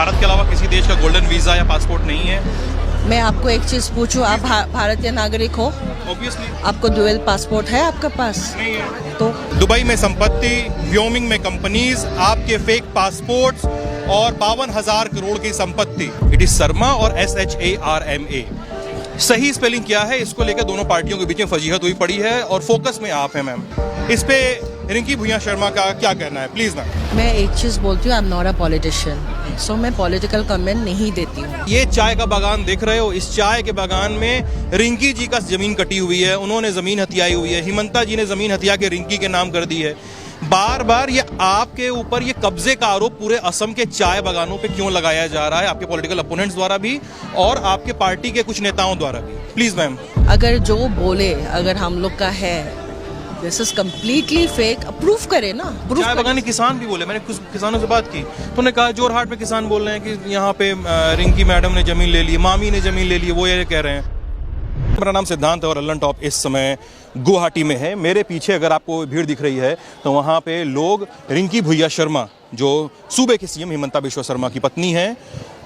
भारत के अलावा किसी देश का गोल्डन वीज़ा या पासपोर्ट नहीं है? मैं आपको एक चीज़ पूछूं, आप भारतीय नागरिक हो? ऑब्वियसली आपको डुअल पासपोर्ट है आपके पास? नहीं है। तो दुबई में संपत्ति, व्योमिंग में कंपनीज, आपके फेक पासपोर्ट्स और 52,000 करोड़ की संपत्ति। इट इज शर्मा और SHARMA। सही स्पेलिंग क्या है, इसको लेकर दोनों पार्टियों के बीच में फजीहत हुई पड़ी है और फोकस में आप हैं मैम। इस पे रिंकी भुइयां शर्मा का क्या कहना है, प्लीज मैम? मैं एक चीज़ बोलती हूँ, I am not a politician, so मैं पॉलिटिकल कमेंट नहीं देती हूँ। ये चाय का बागान देख रहे हो, इस चाय के बागान में रिंकी जी का जमीन कटी हुई है, उन्होंने जमीन हथियाई हुई है, हिमंता जी ने जमीन हथिया के रिंकी के नाम कर दी है। बार बार ये आपके ऊपर ये कब्जे का आरोप पूरे असम के चाय बागानों पे क्यों लगाया जा रहा है, आपके पॉलिटिकल अपोनेंट्स द्वारा भी और आपके पार्टी के कुछ नेताओं द्वारा भी? Please ma'am. अगर जो बोले, अगर हम लोग का है this is completely fake, proof करे ना। चाय बागानी किसान भी बोले, मैंने कुछ किसानों से बात की तो उन्होंने कहा जोरहाट में किसान बोल रहे हैं कि यहाँ पे रिंकी मैडम ने जमीन ले ली, मामी ने जमीन ले ली, वो ये कह रहे हैं। मेरा नाम सिद्धांत है और लल्लन टॉप इस समय गुवाहाटी में है। मेरे पीछे अगर आपको भीड़ दिख रही है तो वहाँ पे लोग रिंकी भुइयां शर्मा, जो सूबे के सीएम हिमंता बिश्वा शर्मा की पत्नी है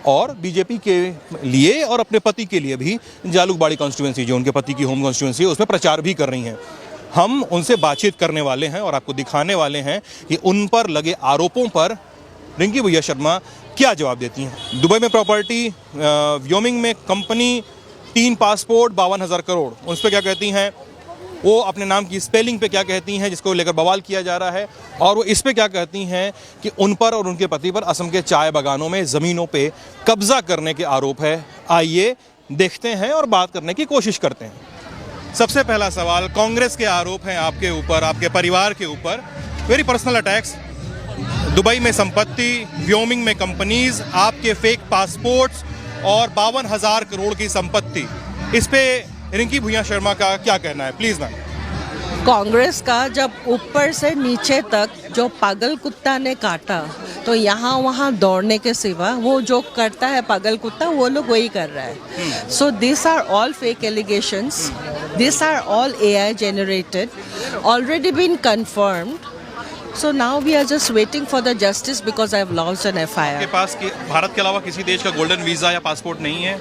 और बीजेपी के लिए और अपने पति के लिए भी जालूकबाड़ी कॉन्स्टिट्यूंसी, जो उनके पति की होम कॉन्स्टिट्यूंसी है, उसमें प्रचार भी कर रही हैं। हम उनसे बातचीत करने वाले हैं और आपको दिखाने वाले हैं कि उन पर लगे आरोपों पर रिंकी भुइयां शर्मा क्या जवाब देती हैं। दुबई में प्रॉपर्टी, व्योमिंग में कंपनी, 3 पासपोर्ट, 52,000 करोड़, उस पर क्या कहती हैं? वो अपने नाम की स्पेलिंग पे क्या कहती हैं, जिसको लेकर बवाल किया जा रहा है, और वो इस पे क्या कहती हैं कि उन पर और उनके पति पर असम के चाय बागानों में ज़मीनों पे कब्जा करने के आरोप है। आइए देखते हैं और बात करने की कोशिश करते हैं। सबसे पहला सवाल, कांग्रेस के आरोप हैं आपके ऊपर, आपके परिवार के ऊपर, वेरी पर्सनल अटैक्स। दुबई में संपत्ति, व्योमिंग में कंपनीज, आपके फेक पासपोर्ट्स और 52,000 करोड़ की संपत्ति। इस पे रिंकी भुइयां शर्मा का क्या कहना है, प्लीज मैम? कांग्रेस का जब ऊपर से नीचे तक जो पागल कुत्ता ने काटा, तो यहाँ वहाँ दौड़ने के सिवा वो जो करता है पागल कुत्ता, वो लोग वही कर रहा है। So this are all fake allegations, this are all AI generated, already been confirmed. So now we are just waiting for the justice because I have lodged an FIR. आपके पास भारत के अलावा किसी देश का गोल्डन वीजा या passport नहीं है?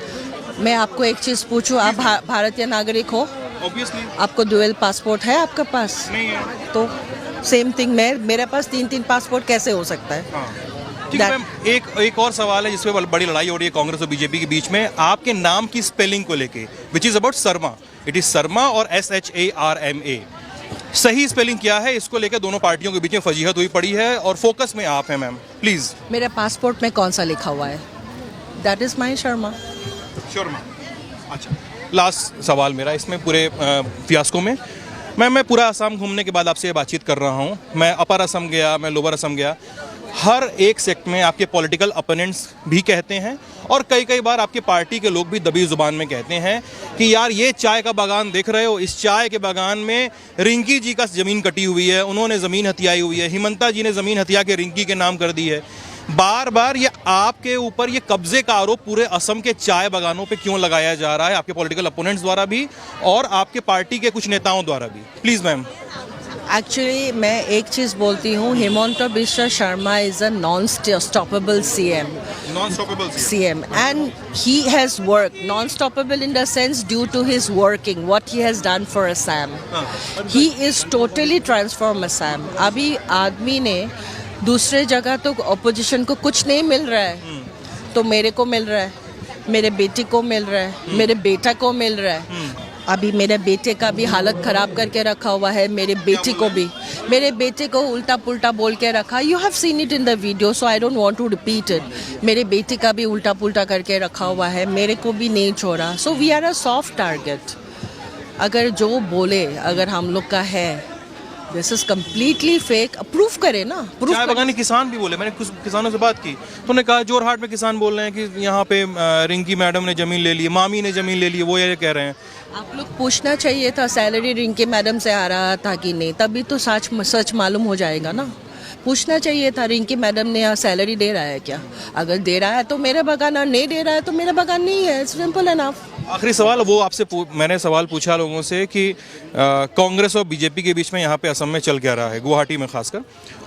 मैं आपको एक चीज़ पूछूं, आप भारतीय नागरिक हो? ऑब्वियसली आपको डुअल पासपोर्ट है आपके पास? नहीं है। तो सेम थिंग, मेरे पास 3 पासपोर्ट कैसे हो सकता है? हाँ। ठीक है मैम, एक और सवाल है जिसमें बड़ी लड़ाई हो रही है कांग्रेस और बीजेपी के बीच में, आपके नाम की स्पेलिंग को लेके, which is about Sharma. It is Sharma और SHARMA। सही स्पेलिंग क्या है, इसको लेकर दोनों पार्टियों के बीच में फजीहत हुई पड़ी है और फोकस में आप हैं मैम, प्लीज। मेरे पासपोर्ट में कौन सा लिखा हुआ है? That is my Sharma. Sharma. अच्छा, लास्ट सवाल मेरा इसमें पूरे फियास्को में, मैं पूरा असम घूमने के बाद आपसे बातचीत कर रहा हूँ। मैं अपर असम गया, मैं लोअर असम गया, हर एक सेक्ट में आपके पॉलिटिकल अपोनेंट्स भी कहते हैं और कई बार आपके पार्टी के लोग भी दबी जुबान में कहते हैं कि यार ये चाय का बागान देख रहे हो, इस चाय के बागान में रिंकी जी का ज़मीन कटी हुई है, उन्होंने ज़मीन हथियाई हुई है, हिमंता जी ने ज़मीन हथिया के रिंकी के नाम कर दी है। बार बार ये आपके ऊपर ये कब्जे का आरोप पूरे असम के चाय बागानों पे क्यों लगाया जा रहा है, आपके पॉलिटिकल अपोनेंट्स द्वारा भी और आपके पार्टी के कुछ नेताओं द्वारा भी? Please ma'am. एक्चुअली मैं एक चीज़ बोलती हूँ, Himanta Bishwa Sharma is a non-stoppable CM. Non-stoppable CM, and he has worked non-stoppable in the sense due to his working, what he has done for Assam. He is totally transformed Assam. अभी आदमी ने दूसरे जगह तो अपोजिशन को कुछ नहीं मिल रहा है, तो मेरे को मिल रहा है, मेरे बेटी को मिल रहा है, मेरे बेटा को मिल रहा है। अभी मेरे बेटे का भी हालत ख़राब करके रखा हुआ है, मेरे बेटी को भी, मेरे बेटे को उल्टा पुल्टा बोल के रखा। You have seen it in the video, so I don't want to repeat it. मेरे बेटे का भी उल्टा पुल्टा करके रखा हुआ है, मेरे को भी नहीं छोड़ा। So we are a soft target. अगर जो बोले, अगर हम लोग का है this is completely fake, proof करे ना। चाय बागानी किसान भी बोले, मैंने कुछ किसानों से बात की तो उन्होंने कहा जोरहाट में किसान बोल रहे हैं कि यहाँ पे रिंकी मैडम ने जमीन ले ली, मामी ने जमीन ले ली, वो ये कह रहे हैं। आप लोग पूछना चाहिए था सैलरी रिंकी मैडम से आ रहा था कि नहीं, तभी तो सच मालूम हो जाएगा ना। पूछना चाहिए था रिंकी मैडम ने यहाँ सैलरी दे रहा है क्या? अगर दे रहा है तो मेरा बगान, और नहीं दे रहा है तो मेरा बगान नहीं है। Simple enough. आखिरी सवाल वो आपसे मैंने सवाल पूछा लोगों से कि कांग्रेस और बीजेपी के बीच में यहाँ पे असम में चल क्या रहा है, गुवाहाटी में खासकर,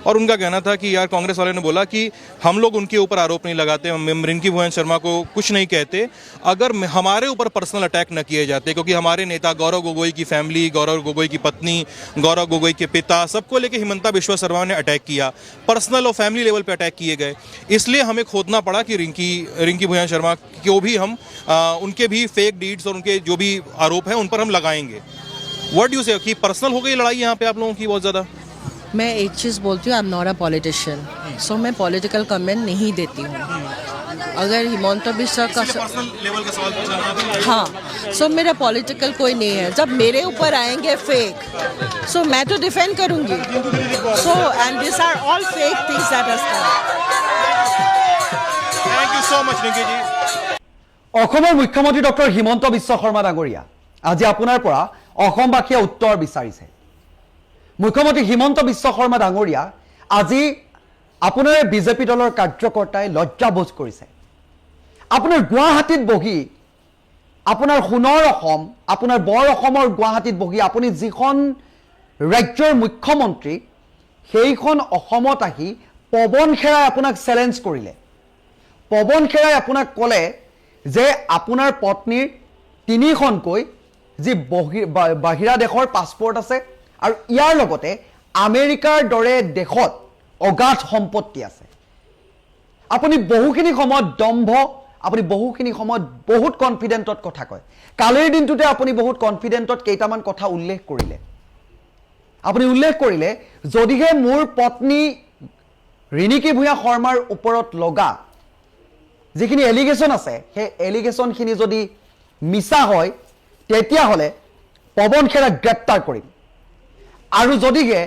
और उनका कहना था कि यार कांग्रेस वाले ने बोला कि हम लोग उनके ऊपर आरोप नहीं लगाते, हम रिंकी भुवन शर्मा को कुछ नहीं कहते अगर हमारे ऊपर पर्सनल अटैक न किए जाते, क्योंकि हमारे नेता गौरव गोगोई की फैमिली, गौरव गोगोई की पत्नी, गौरव गोगोई के पिता, सबको लेके हिमंता बिश्वा शर्मा ने अटैक किया, पर्सनल और फैमिली लेवल पे अटैक किए गए, इसलिए हमें खोदना पड़ा कि रिंकी भुवन शर्मा को भी हम उनके भी फेक डीड्स और उनके जो भी आरोप हैं उन पर हम लगाएंगे। व्हाट यू से कि पर्सनल हो गई लड़ाई यहाँ पे आप लोगों की बहुत ज़्यादा? मैं एक चीज़ बोलती हूँ, I am not a politician, so मैं पॉलिटिकल कमेंट नहीं देती हूँ। अगर हिमंता बिश्वा का पर्सनल लेवल का सवाल पूछा ना। हाँ, सो मेरा पॉलिटिकल कोई नहीं है। जब मेरे ऊपर आएंगे फेक, सो मैं तो डिफेंड करूँगी। So and this are all fake things that has come. Thank you so much Rinki ji. অসমৰ মুখ্যমন্ত্ৰী ডক্টৰ হিমন্ত বিশ্ব শৰ্মা ডাঙৰীয়া আজি আপোনাৰ পৰা অসমবাসীয়ে উত্তৰ বিচাৰিছে। মুখ্যমন্ত্ৰী হিমন্ত বিশ্ব শৰ্মা ডাঙৰীয়া আজি আপোনাৰ বিজেপি দলৰ কাৰ্যকৰ্তাই লজ্জাবোধ কৰিছে। আপোনাৰ গুৱাহাটীত বহি আপোনাৰ সোণৰ অসম, আপোনাৰ বৰ অসমৰ গুৱাহাটীত বহি আপুনি যিখন ৰাজ্যৰ মুখ্যমন্ত্ৰী সেইখন অসমত আহি পৱন খেৰাই আপোনাক চেলেঞ্জ কৰিলে। পৱন খেৰাই আপোনাক ক'লে যে আপোনাৰ পত্নীৰ তিনিখনকৈ যি বাহিৰা দেশৰ পাছপৰ্ট আছে আৰু ইয়াৰ লগতে আমেৰিকাৰ দৰে দেশত অগাধ সম্পত্তি আছে। আপুনি বহুখিনি সময়ত দম্ভ, আপুনি বহুখিনি সময়ত বহুত কনফিডেন্টত কথা কয়। কালিৰ দিনটোতে আপুনি বহুত কনফিডেন্টত কেইটামান কথা উল্লেখ কৰিলে। আপুনি উল্লেখ কৰিলে যদিহে মোৰ পত্নী ৰিণিকী ভূঞা শৰ্মাৰ ওপৰত লগা যিখিনি এলিগেশ্যন আছে সেই এলিগেশ্যনখিনি যদি মিছা হয় তেতিয়াহ'লে পৱন খেৰাক গ্ৰেপ্তাৰ কৰিম, আৰু যদিহে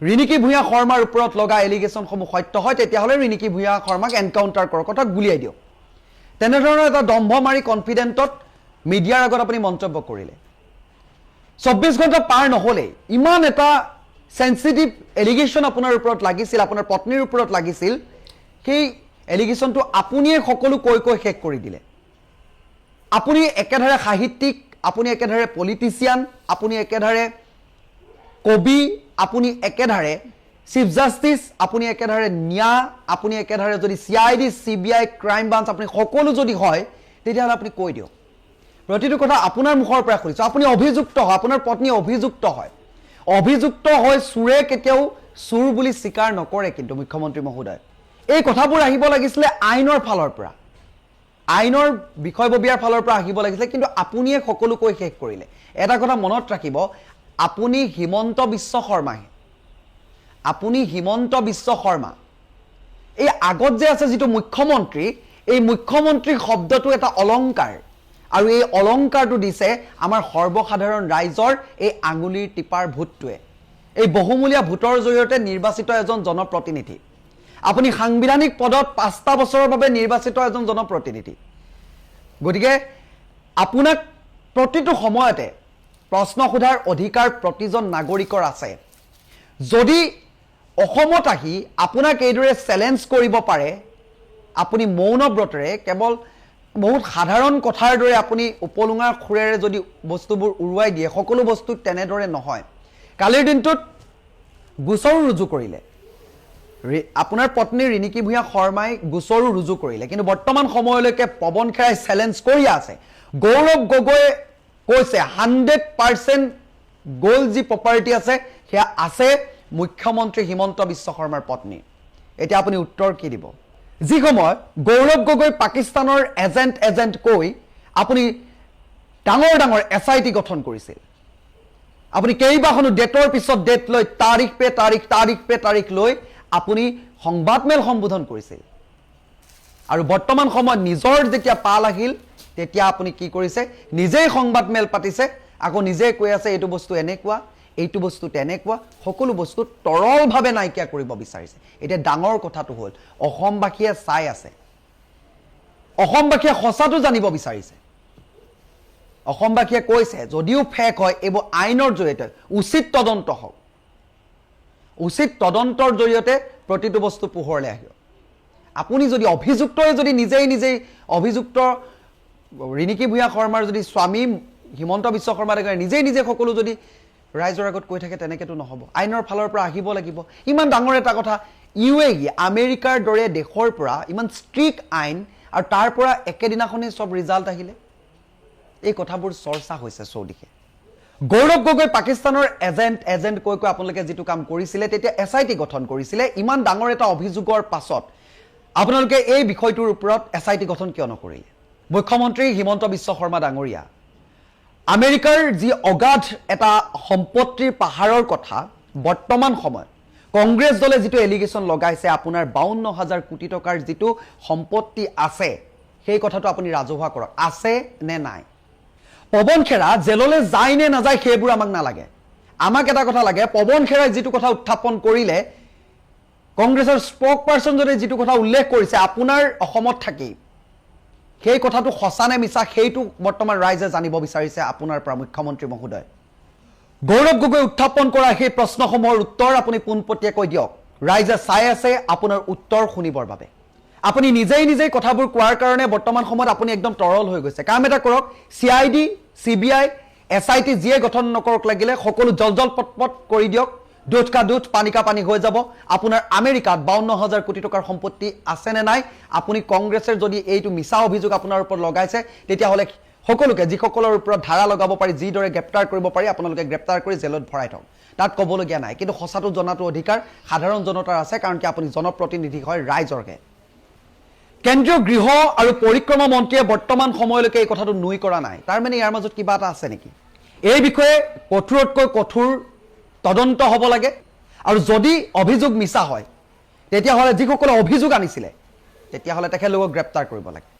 ৰিণিকী ভূঞা শৰ্মাৰ ওপৰত লগা এলিগেশ্যনসমূহ সত্য হয় তেতিয়াহ'লে ৰিণিকী ভূঞা শৰ্মাক এনকাউণ্টাৰ কৰক, কথা গুলিয়াই দিয়ক। তেনেধৰণৰ এটা দম্ভ মাৰি কনফিডেণ্টত মিডিয়াৰ আগত আপুনি মন্তব্য কৰিলে। 24 ঘণ্টা পাৰ নহ'লেই ইমান এটা চেঞ্চিটিভ এলিগেশ্যন আপোনাৰ ওপৰত লাগিছিল, আপোনাৰ পত্নীৰ ওপৰত লাগিছিল, সেই এলিগেশ্যনটো আপুনিয়ে সকলো কৈ শেষ কৰি দিলে। আপুনি একেধাৰে সাহিত্যিক, আপুনি একেধাৰে পলিটিচিয়ান, আপুনি একেধাৰে কবি, আপুনি একেধাৰে চিফ জাষ্টিচ, আপুনি একেধাৰে ন্যায়, আপুনি একেধাৰে যদি CID, CBI, ক্ৰাইম ব্ৰাঞ্চ আপুনি সকলো যদি হয় তেতিয়াহ'লে আপুনি কৈ দিয়ক। প্ৰতিটো কথা আপোনাৰ মুখৰ পৰা শুনিছোঁ। আপুনি অভিযুক্ত হয়, আপোনাৰ পত্নী অভিযুক্ত হয়। অভিযুক্ত হৈ চোৰে কেতিয়াও চোৰ বুলি স্বীকাৰ নকৰে, কিন্তু মুখ্যমন্ত্ৰী মহোদয় এই কথাবোৰ আহিব লাগিছিলে আইনৰ ফালৰ পৰা, আইনৰ বিষয়ববীয়াৰ ফালৰ পৰা আহিব লাগিছিলে, কিন্তু আপুনিয়ে সকলো কৈ শেষ কৰিলে। এটা কথা মনত ৰাখিব, আপুনি হিমন্ত বিশ্ব শৰ্মা এই আগত যে আছে যিটো মুখ্যমন্ত্ৰী, এই মুখ্যমন্ত্ৰী শব্দটো এটা অলংকাৰ, আৰু এই অলংকাৰটো দিছে আমাৰ সৰ্বসাধাৰণ ৰাইজৰ এই আঙুলিৰ টিপাৰ ভোটটোৱে। এই বহুমূলীয়া ভোটৰ জৰিয়তে নিৰ্বাচিত এজন জনপ্ৰতিনিধি। আপুনি সাংবিধানিক পদত 5টা বছৰৰ বাবে নিৰ্বাচিত এজন জনপ্ৰতিনিধি। গতিকে আপোনাক প্ৰতিটো সময়তে প্ৰশ্ন সোধাৰ অধিকাৰ প্ৰতিজন নাগৰিকৰ আছে। যদি অসমত আহি আপোনাক এইদৰে চেলেঞ্জ কৰিব পাৰে, আপুনি মৌনব্ৰতেৰে কেৱল বহুত সাধাৰণ কথাৰ দৰে আপুনি উপলুঙাৰ খুৰেৰে যদি বস্তুবোৰ উৰুৱাই দিয়ে, সকলো বস্তু তেনেদৰে নহয়। কালিৰ দিনটোত গোচৰো ৰুজু কৰিলে, আপোনাৰ পত্নী ৰিণিকী ভূঞা শৰ্মাই গোচৰো ৰুজু কৰিলে, কিন্তু বৰ্তমান সময়লৈকে পৱন খেৰাই চেলেঞ্জ কৰি আছে। গৌৰৱ গগৈয়ে কৈছে 100% গ'ল্ড যি প্ৰপাৰ্টি আছে সেয়া আছে মুখ্যমন্ত্ৰী হিমন্ত বিশ্ব শৰ্মাৰ পত্নী। এতিয়া আপুনি উত্তৰ কি দিব? যি সময়ত গৌৰৱ গগৈ পাকিস্তানৰ এজেণ্ট কৈ আপুনি ডাঙৰ ডাঙৰ SIT গঠন কৰিছিল, আপুনি কেইবাখনো ডেটৰ পিছত ডেট লৈ তাৰিখ পে তাৰিখ লৈ আপুনি সংবাদমেল সম্বোধন কৰিছিল, আৰু বৰ্তমান সময়ত নিজৰ যেতিয়া পাল আহিল তেতিয়া আপুনি কি কৰিছে? নিজেই সংবাদমেল পাতিছে, আকৌ নিজেই কৈ আছে এইটো বস্তু এনেকুৱা, এইটো বস্তু তেনেকুৱা, সকলো বস্তু তৰলভাৱে নাইকিয়া কৰিব বিচাৰিছে। এতিয়া ডাঙৰ কথাটো হ'ল অসমবাসীয়ে চাই আছে, অসমবাসীয়ে সঁচাটো জানিব বিচাৰিছে। অসমবাসীয়ে কৈছে যদিও ফেক হয় এইবোৰ আইনৰ জৰিয়তে উচিত তদন্ত হওক, উচিত তদন্তৰ জৰিয়তে প্ৰতিটো বস্তু পোহৰলৈ আহিব। আপুনি যদি অভিযুক্তই যদি নিজেই অভিযুক্ত ৰিণিকী ভূঞা শৰ্মাৰ যদি স্বামী হিমন্ত বিশ্ব শৰ্মা ডাঙৰীয়া নিজে সকলো যদি ৰাইজৰ আগত কৈ থাকে তেনেকেতো নহ'ব আইনৰ ফালৰ পৰা আহিব লাগিব ইমান ডাঙৰ এটা কথা UAE আমেৰিকাৰ দৰে দেশৰ পৰা ইমান ষ্ট্ৰিক্ট আইন আৰু তাৰ পৰা একেদিনাখনেই সব ৰিজাল্ট আহিলে এই কথাবোৰ চৰ্চা হৈছে চৌদিশে গৌৰৱ গগৈ পাকিস্তানৰ এজেণ্ট কৈ আপোনালোকে যিটো কাম কৰিছিলে তেতিয়া SIT গঠন কৰিছিলে ইমান ডাঙৰ এটা অভিযোগৰ পাছত আপোনালোকে এই বিষয়টোৰ ওপৰত SIT গঠন কিয় নকৰিলে মুখ্যমন্ত্ৰী হিমন্ত বিশ্ব শৰ্মা ডাঙৰীয়া আমেৰিকাৰ যি অগাধ এটা সম্পত্তিৰ পাহাৰৰ কথা বৰ্তমান সময়ত কংগ্ৰেছ দলে যিটো এলিগেশ্যন লগাইছে আপোনাৰ 52,000 কোটি টকাৰ যিটো সম্পত্তি আছে সেই কথাটো আপুনি ৰাজহুৱা কৰক আছে নে নাই পৱন খেৰা জেললৈ যায় নে নাযায় সেইবোৰ আমাক নালাগে আমাক এটা কথা লাগে পৱন খেৰাই যিটো কথা উত্থাপন কৰিলে কংগ্ৰেছৰ স্পোক পাৰ্সন যদি যিটো কথা উল্লেখ কৰিছে আপোনাৰ অসমত থাকি সেই কথাটো সঁচা নে মিছা সেইটো বৰ্তমান ৰাইজে জানিব বিচাৰিছে আপোনাৰ পৰা মুখ্যমন্ত্ৰী মহোদয় গৌৰৱ গগৈ উত্থাপন কৰা সেই প্ৰশ্নসমূহৰ উত্তৰ আপুনি পোনপটীয়াকৈ দিয়ক ৰাইজে চাই আছে আপোনাৰ উত্তৰ শুনিবৰ বাবে আপুনি নিজেই কথাবোৰ কোৱাৰ কাৰণে বৰ্তমান সময়ত আপুনি একদম তৰল হৈ গৈছে কাম এটা কৰক CID CBI SIT যিয়ে গঠন নকৰক লাগিলে সকলো জলজল পটপট কৰি দিয়ক দুধ কা দুধ পানী কা পানী হৈ যাব আপোনাৰ আমেৰিকাত 52,000 কোটি টকাৰ সম্পত্তি আছে নে নাই আপুনি কংগ্ৰেছৰ যদি এইটো মিছা অভিযোগ আপোনাৰ ওপৰত লগাইছে তেতিয়া হলে সকলোকে যিসকলৰ ওপৰত ধাৰা লগাব পাৰি যিদৰে গ্ৰেপ্তাৰ কৰিব পাৰি আপোনালোকে গ্ৰেপ্তাৰ কৰি জেলত ভৰাই থওক তাত ক'বলগীয়া নাই কিন্তু সঁচাটো জনাটো অধিকাৰ সাধাৰণ জনতাৰ আছে কাৰণ কি আপুনি জনপ্ৰতিনিধি হয় ৰাইজৰকে কেন্দ্ৰীয় গৃহ আৰু পৰিক্ৰমা মন্ত্ৰীয়ে বৰ্তমান সময়লৈকে এই কথাটো নুই কৰা নাই তাৰ মানে ইয়াৰ মাজত কিবা এটা আছে নেকি এই বিষয়ে কঠোৰতকৈ কঠোৰ তদন্ত হ'ব লাগে আৰু যদি অভিযোগ মিছা হয় তেতিয়াহ'লে যিসকলে অভিযোগ আনিছিলে তেতিয়াহ'লে তেখেতলোকক গ্ৰেপ্তাৰ কৰিব লাগে